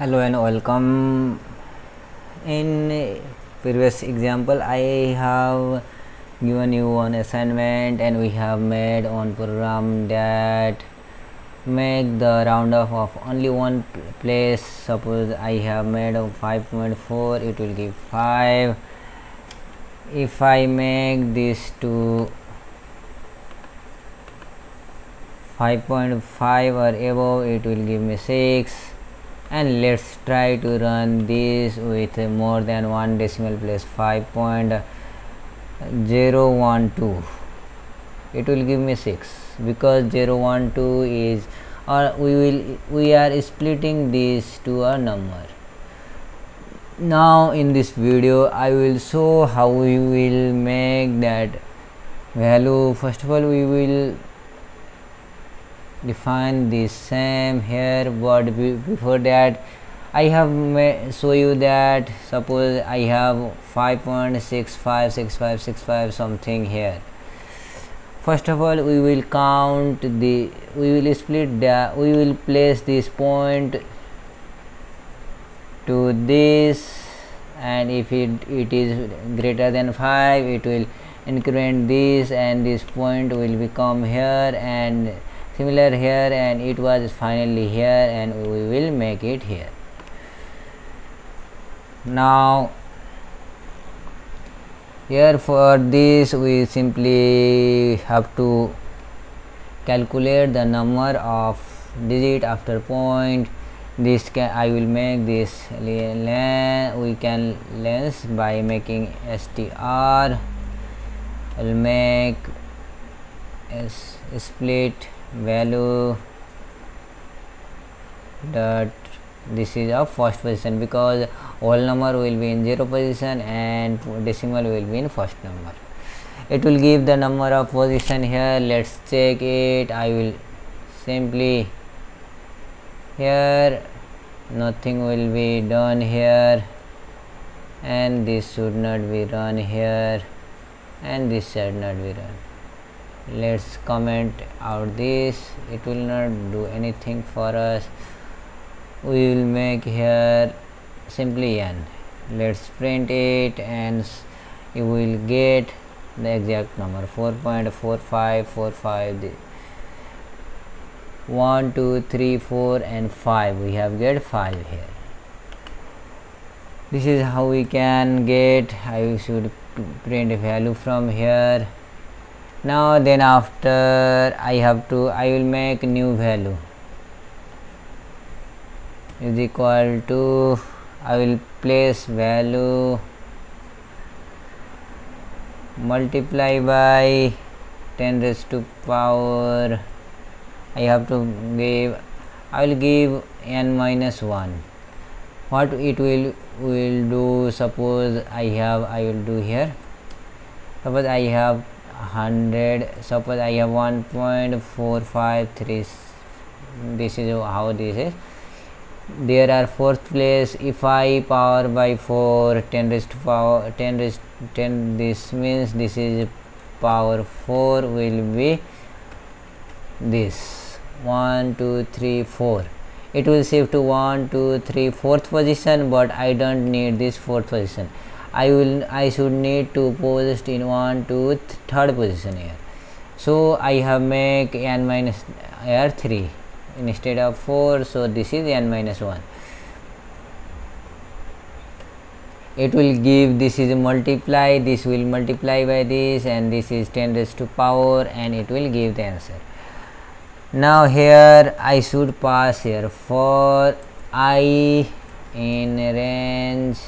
Hello and welcome. In previous example I have given you one assignment and we have made one program that make the roundoff of only one place. Suppose I have made of 5.4, it will give 5. If I make this to 5.5 or above, it will give me 6. And let's try to run this with more than one decimal place. 5.012, it will give me 6 because 012 is, or we are splitting this to a number. Now in this video I will show how we will make that value. First of all, we will define this same here, but before that I have show you that suppose I have 5.656565 something here. First of all, we will count we will place this point to this, and if it is greater than 5, it will increment this, and this point will become here and similar here, and it was finally here, and we will make it here. Now here for this we simply have to calculate the number of digit after point. This I will make this we can length by making str. I will make split value dot, this is a first position because whole number will be in 0 position and decimal will be in first number. It will give the number of position here. Let's check it. I will simply here, nothing will be done here, and this should not be run here, and this should not be run. Let's comment out this, it will not do anything for us. We will make here simply n. Let's print it and you will get the exact number 4.4545. 1 2 3 4 and 5, we have get 5 here. This is how we can get. I should print a value from here. Now then after I will make new value is equal to, I will place value multiply by 10 raised to power, I will give n minus 1. What it will do, suppose I will do here, suppose I have 100, suppose I have 1.453. this is how this is. There are fourth place, if I power by 4, 10 raised to power 10, this means this is power 4 will be this 1 2 3 4. It will shift to 1 2 3 fourth position, but I don't need this fourth position. I should need to post in 1 2 third position here. So I have make n minus here 3 instead of 4, so this is n minus 1. It will give, this is multiply, this will multiply by this, and this is 10 raised to power, and it will give the answer. Now here I should pass here for I in range,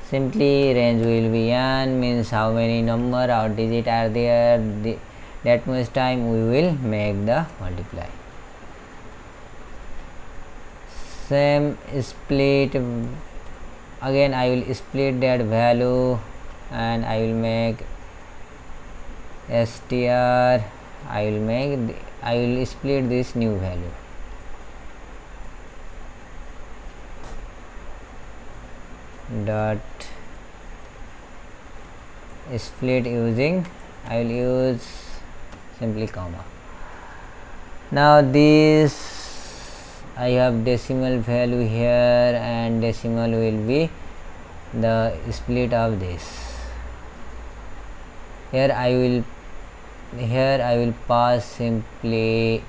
simply range will be n, means how many number or digit are there, that much time we will make the multiply. Same split, again I will split that value and I will make str. I will split this new value. Dot split using, I will use simply comma. Now this I have decimal value here, and decimal will be the split of this. Here I will pass simply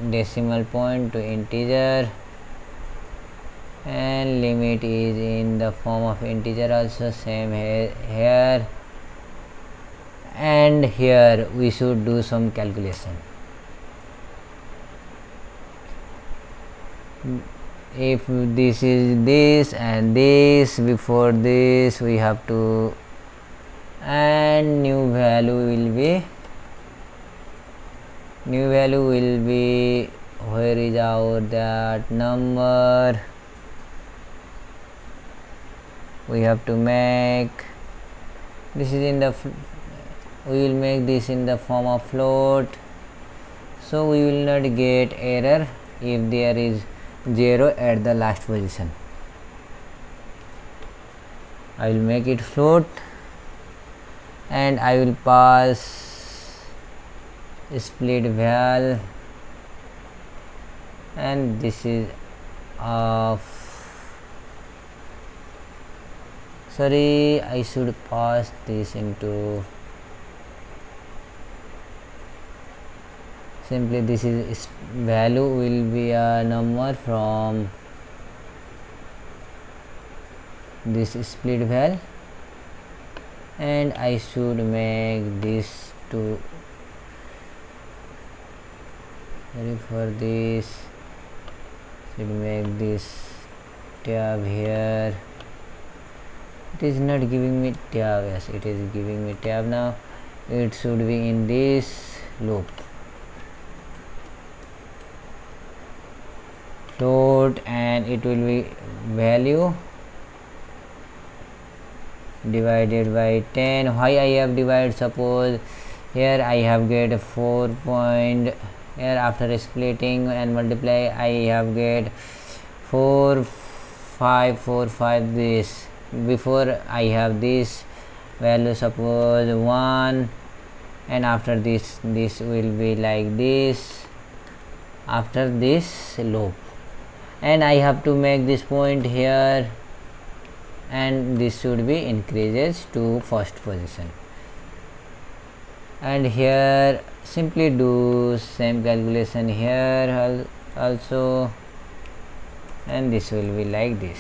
decimal point to integer, and limit is in the form of integer also, same here, and here we should do some calculation. If this is this and this, before this we have to, and new value will be where is our that number. We have to make this is in the we will make this in the form of float, so we will not get error if there is 0 at the last position. I will make it float, and I will pass split val, and this is of sorry, I should pass this into simply this is value will be a number from this split val, and I should make this to sorry for this, should make this tab here. It is not giving me tab. Yes, it is giving me tab now. It should be in this loop. Float, and it will be value divided by 10. Why I have divided? Suppose here I have get 4 point, here after splitting and multiply I have get 4 5 4 5 this. Before I have this value, suppose 1, and after this will be like this after this loop, and I have to make this point here, and this should be increases to first position, and here simply do same calculation here also, and this will be like this.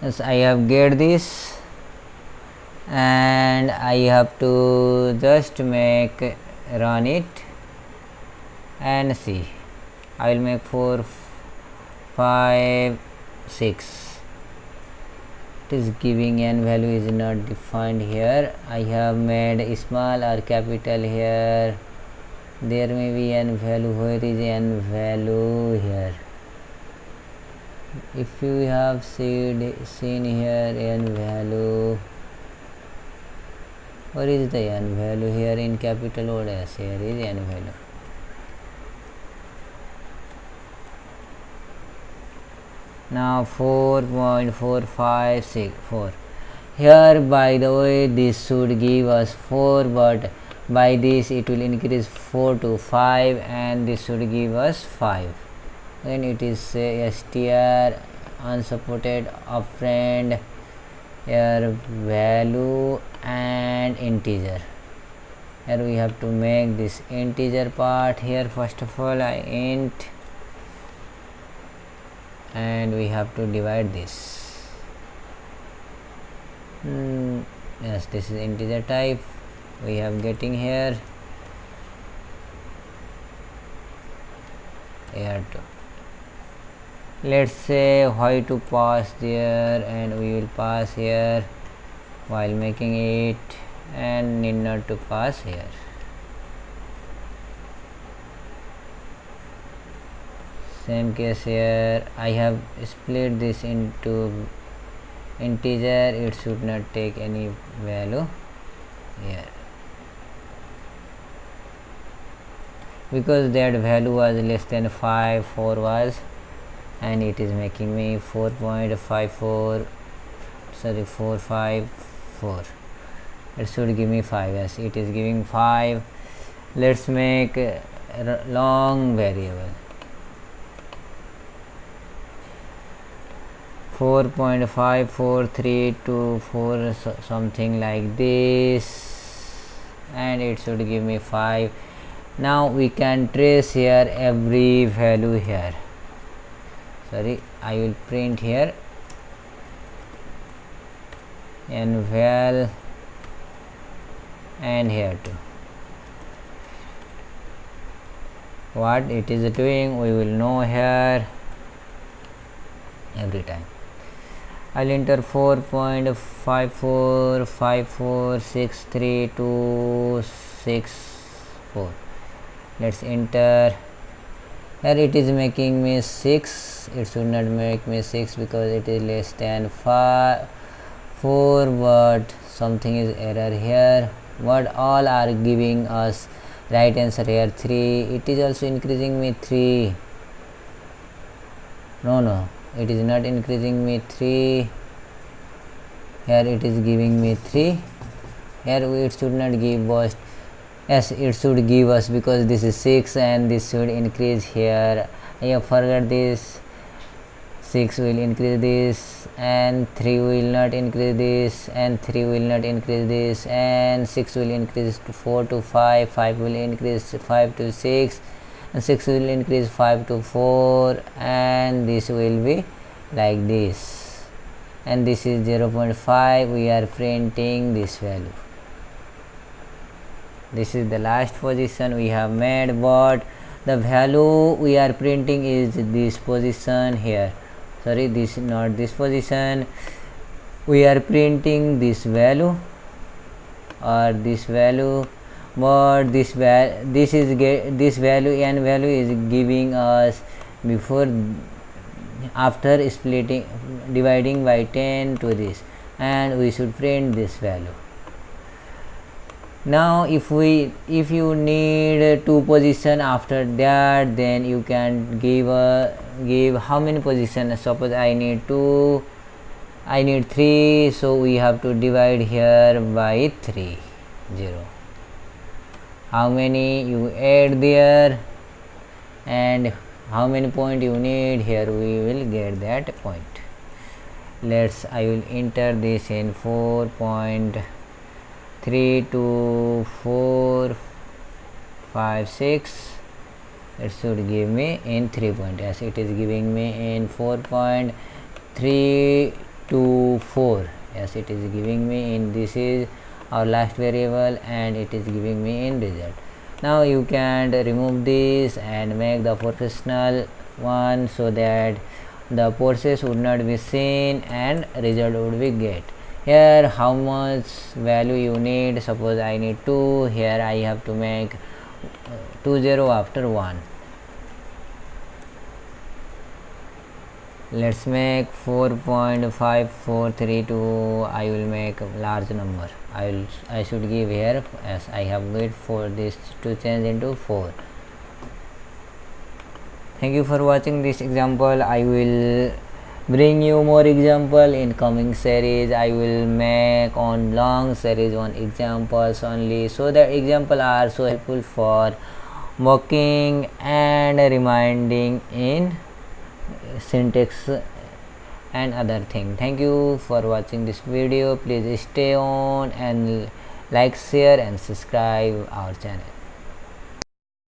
Yes, I have get this, and I have to just make run it and see. I will make 4 5 6. It is giving n value is not defined here. I have made small or capital here. There may be n value. Where is n value here? If you have seen here n value, where is the n value here in capital or s? Here is n value. Now 4.4564. Here, by the way, this should give us 4, but by this it will increase 4 to 5, and this should give us 5. Then it is str unsupported operand here value and integer. Here we have to make this integer part here. First of all, I int, and we have to divide this. Yes, this is integer type. We have getting here to. Let's say why to pass there, and we will pass here while making it, and need not to pass here. Same case here. I have split this into integer. It should not take any value here because that value was less than 5, 4 was, and it is making me 4.54, sorry, 454. It should give me 5. Yes, it is giving 5. Let's make a long variable. 4.5432 something like this, and it should give me 5. Now we can trace here every value here. Sorry, I will print here and val and here too. What it is doing we will know here every time. I'll enter 4.54563264. Let's enter. Here it is making me 6. It should not make me 6 because it is less than 4, but something is error here. But all are giving us right answer here 3. It is also increasing me 3. No, it is not increasing me 3. Here it is giving me 3. Here it should not give us. Yes, it should give us because this is 6 and this should increase here. I have forgot this. 6 will increase this, and 3 will not increase this, and 3 will not increase this, and 6 will increase to 4 to 5, 5 will increase 5 to 6, and 6 will increase 5 to 4, and this will be like this, and this is 0.5. we are printing this value. This is the last position we have made, but the value we are printing is this position here. Sorry, this not this position. We are printing this value or this value, but this value and value is giving us before after splitting dividing by 10 to this, and we should print this value. Now if you need 2 position after that, then you can give how many positions. Suppose I need 2, I need 3, so we have to divide here by 3, 0. How many you add there and how many point you need here, we will get that point. I will enter this in 4.324556. it should give me in 3 point. Yes, it is giving me in 4.324. yes, it is giving me in, this is our last variable, and it is giving me in result. Now you can remove this and make the professional one so that the process would not be seen and result would be get. Here how much value you need. Suppose I need 2, here I have to make 2 0 after 1. Let's make 4.5432. I will make a large number. I should give here, as I have wait for this to change into 4. Thank you for watching this example. I will bring you more example in coming series. I will make on long series on examples only, so that example are so helpful for working and reminding in syntax and other thing. Thank you for watching this video. Please stay on and like, share and subscribe our channel.